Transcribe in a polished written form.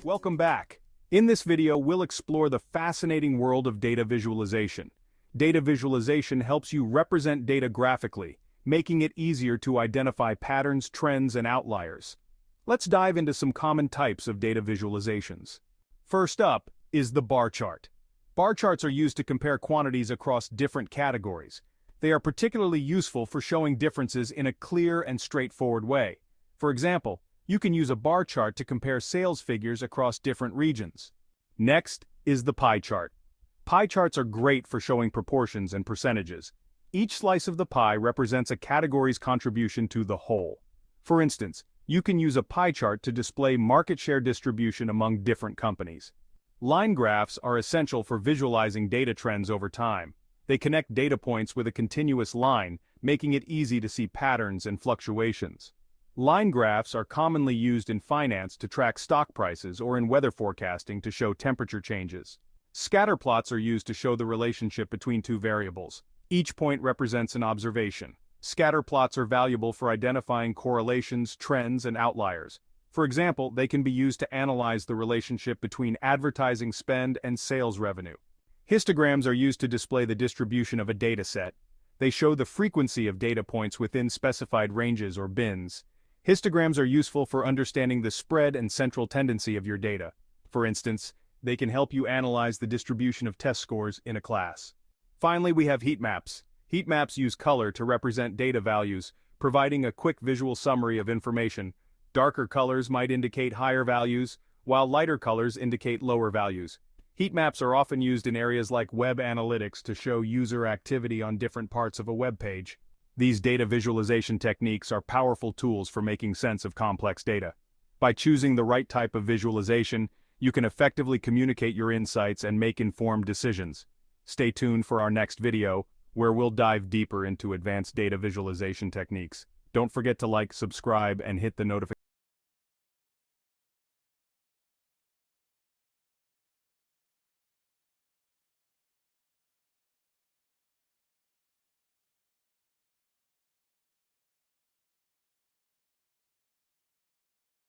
Welcome back. In this video, we'll explore the fascinating world of data visualization. Data visualization helps you represent data graphically, making it easier to identify patterns, trends, and outliers. Let's dive into some common types of data visualizations. First up is the bar chart. Bar charts are used to compare quantities across different categories. They are particularly useful for showing differences in a clear and straightforward way. For example, you can use a bar chart to compare sales figures across different regions. Next is the pie chart. Pie charts are great for showing proportions and percentages. Each slice of the pie represents a category's contribution to the whole. For instance, you can use a pie chart to display market share distribution among different companies. Line graphs are essential for visualizing data trends over time. They connect data points with a continuous line, making it easy to see patterns and fluctuations. Line graphs are commonly used in finance to track stock prices or in weather forecasting to show temperature changes. Scatter plots are used to show the relationship between two variables. Each point represents an observation. Scatter plots are valuable for identifying correlations, trends, and outliers. For example, they can be used to analyze the relationship between advertising spend and sales revenue. Histograms are used to display the distribution of a data set. They show the frequency of data points within specified ranges or bins. Histograms are useful for understanding the spread and central tendency of your data. For instance, they can help you analyze the distribution of test scores in a class. Finally, we have heat maps. Heat maps use color to represent data values, providing a quick visual summary of information. Darker colors might indicate higher values, while lighter colors indicate lower values. Heat maps are often used in areas like web analytics to show user activity on different parts of a web page. These data visualization techniques are powerful tools for making sense of complex data. By choosing the right type of visualization, you can effectively communicate your insights and make informed decisions. Stay tuned for our next video, where we'll dive deeper into advanced data visualization techniques. Don't forget to like, subscribe, and hit the notification